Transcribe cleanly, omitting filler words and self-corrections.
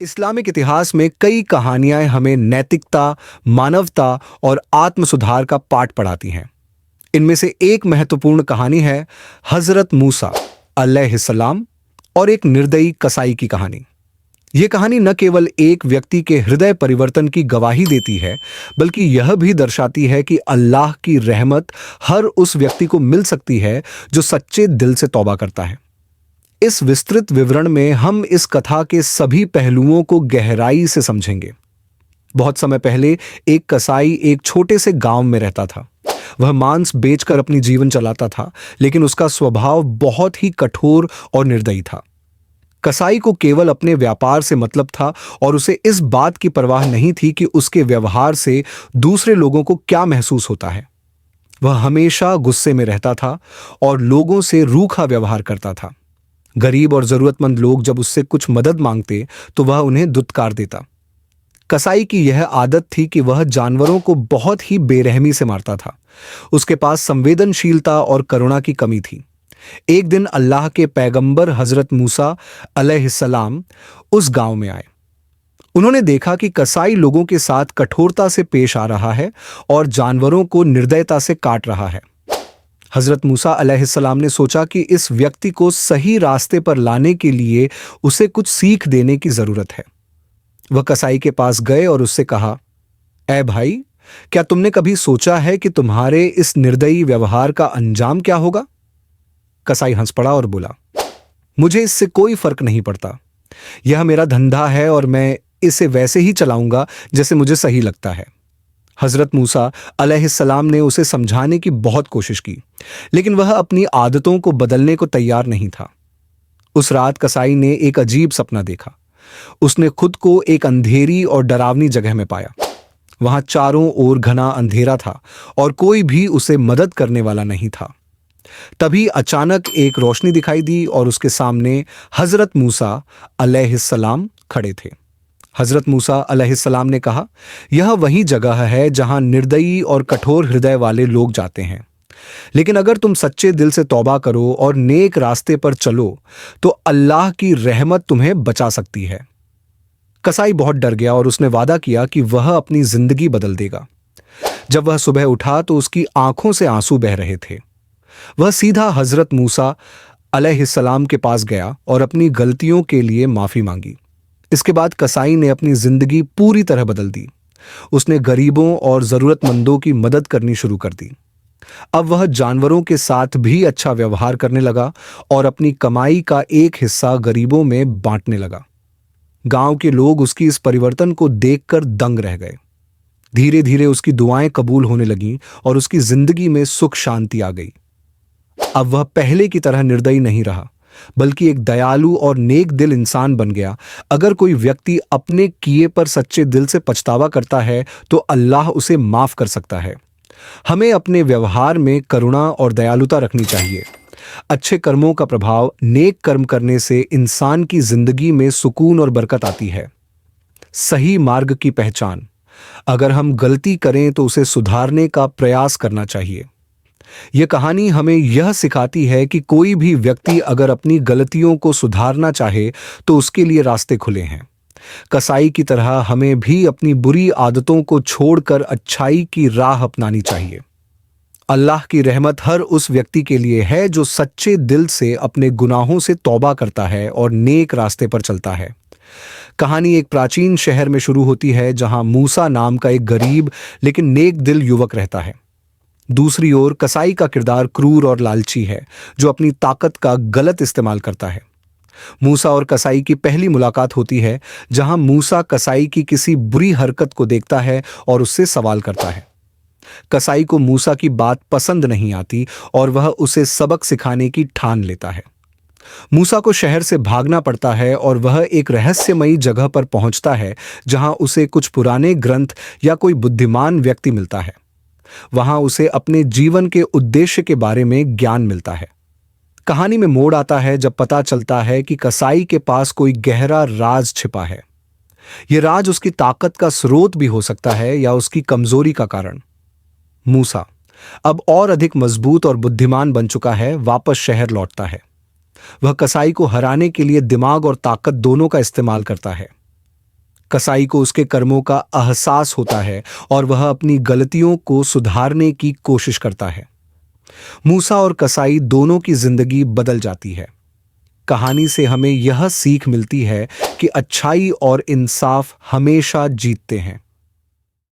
Islamic इतिहास में कई कहानियां हमें नैतिकता, मानवता और आत्म सुधार का पाठ पढ़ाती हैं। इनमें से एक महत्वपूर्ण कहानी है हजरत मूसा अलैहिस्सलाम और एक निर्दयी कसाई की कहानी। यह कहानी न केवल एक व्यक्ति के हृदय परिवर्तन की गवाही देती है, बल्कि यह भी दर्शाती है कि अल्लाह की रहमत हर उस व्यक्ति को मिल सकती है जो सच्चे दिल से तौबा करता है। इस विस्तृत विवरण में हम इस कथा के सभी पहलुओं को गहराई से समझेंगे। बहुत समय पहले एक कसाई एक छोटे से गांव में रहता था। वह मांस बेचकर अपनी जीवन चलाता था, लेकिन उसका स्वभाव बहुत ही कठोर और निर्दयी था। कसाई को केवल अपने व्यापार से मतलब था और उसे इस बात की परवाह नहीं थी कि उसके व्यवहार से दूसरे लोगों को क्या महसूस होता है। वह हमेशा गुस्से में रहता था और लोगों से रूखा व्यवहार करता था। गरीब और जरूरतमंद लोग जब उससे कुछ मदद मांगते तो वह उन्हें दुत्कार देता। कसाई की यह आदत थी कि वह जानवरों को बहुत ही बेरहमी से मारता था। उसके पास संवेदनशीलता और करुणा की कमी थी। एक दिन अल्लाह के पैगंबर हजरत मूसा अलैहिस्सलाम उस गांव में आए। उन्होंने देखा कि कसाई लोगों के साथ कठोरता से पेश आ रहा है और जानवरों को निर्दयता से काट रहा है। हजरत मूसा अलैहिस्सलाम ने सोचा कि इस व्यक्ति को सही रास्ते पर लाने के लिए उसे कुछ सीख देने की जरूरत है। वह कसाई के पास गए और उससे कहा, ऐ भाई, क्या तुमने कभी सोचा है कि तुम्हारे इस निर्दयी व्यवहार का अंजाम क्या होगा? कसाई हंस पड़ा और बोला, मुझे इससे कोई फर्क नहीं पड़ता। यह मेरा धंधा है और मैं इसे वैसे ही चलाऊंगा जैसे मुझे सही लगता है। हजरत मूसा अलैहिस्सलाम ने उसे समझाने की बहुत कोशिश की, लेकिन वह अपनी आदतों को बदलने को तैयार नहीं था। उस रात कसाई ने एक अजीब सपना देखा। उसने खुद को एक अंधेरी और डरावनी जगह में पाया। वहां चारों ओर घना अंधेरा था और कोई भी उसे मदद करने वाला नहीं था। तभी अचानक एक रोशनी दिखाई दी और उसके सामने हजरत मूसा अलैहिस्सलाम खड़े थे। हजरत मूसा अलैहिस्सलाम ने कहा, यह वही जगह है जहां निर्दयी और कठोर हृदय वाले लोग जाते हैं। लेकिन अगर तुम सच्चे दिल से तौबा करो और नेक रास्ते पर चलो तो अल्लाह की रहमत तुम्हें बचा सकती है। कसाई बहुत डर गया और उसने वादा किया कि वह अपनी जिंदगी बदल देगा। जब वह सुबह उठा तो उसकी आंखों से आंसू बह रहे थे। वह सीधा हजरत मूसा अलैहिस्सलाम के पास गया और अपनी गलतियों के लिए माफी मांगी। इसके बाद कसाई ने अपनी जिंदगी पूरी तरह बदल दी। उसने गरीबों और जरूरतमंदों की मदद करनी शुरू कर दी। अब वह जानवरों के साथ भी अच्छा व्यवहार करने लगा और अपनी कमाई का एक हिस्सा गरीबों में बांटने लगा। गांव के लोग उसकी इस परिवर्तन को देखकर दंग रह गए। धीरे धीरे उसकी दुआएं कबूल होने लगीं और उसकी जिंदगी में सुख शांति आ गई। अब वह पहले की तरह निर्दयी नहीं रहा, बल्कि एक दयालु और नेक दिल इंसान बन गया। अगर कोई व्यक्ति अपने किए पर सच्चे दिल से पछतावा करता है तो अल्लाह उसे माफ कर सकता है। हमें अपने व्यवहार में करुणा और दयालुता रखनी चाहिए। अच्छे कर्मों का प्रभाव नेक कर्म करने से इंसान की जिंदगी में सुकून और बरकत आती है। सही मार्ग की पहचान, अगर हम गलती करें तो उसे सुधारने का प्रयास करना चाहिए। यह कहानी हमें यह सिखाती है कि कोई भी व्यक्ति अगर अपनी गलतियों को सुधारना चाहे तो उसके लिए रास्ते खुले हैं। कसाई की तरह हमें भी अपनी बुरी आदतों को छोड़कर अच्छाई की राह अपनानी चाहिए। अल्लाह की रहमत हर उस व्यक्ति के लिए है जो सच्चे दिल से अपने गुनाहों से तौबा करता है और नेक रास्ते पर चलता है। कहानी एक प्राचीन शहर में शुरू होती है जहां मूसा नाम का एक गरीब लेकिन नेक दिल युवक रहता है। दूसरी ओर कसाई का किरदार क्रूर और लालची है जो अपनी ताकत का गलत इस्तेमाल करता है। मूसा और कसाई की पहली मुलाकात होती है जहां मूसा कसाई की किसी बुरी हरकत को देखता है और उससे सवाल करता है। कसाई को मूसा की बात पसंद नहीं आती और वह उसे सबक सिखाने की ठान लेता है। मूसा को शहर से भागना पड़ता है और वह एक रहस्यमयी जगह पर पहुंचता है जहां उसे कुछ पुराने ग्रंथ या कोई बुद्धिमान व्यक्ति मिलता है। वहां उसे अपने जीवन के उद्देश्य के बारे में ज्ञान मिलता है। कहानी में मोड़ आता है जब पता चलता है कि कसाई के पास कोई गहरा राज छिपा है। यह राज उसकी ताकत का स्रोत भी हो सकता है या उसकी कमजोरी का कारण। मूसा अब और अधिक मजबूत और बुद्धिमान बन चुका है, वापस शहर लौटता है। वह कसाई को हराने के लिए दिमाग और ताकत दोनों का इस्तेमाल करता है। कसाई को उसके कर्मों का एहसास होता है और वह अपनी गलतियों को सुधारने की कोशिश करता है। मूसा और कसाई दोनों की जिंदगी बदल जाती है। कहानी से हमें यह सीख मिलती है कि अच्छाई और इंसाफ हमेशा जीतते हैं।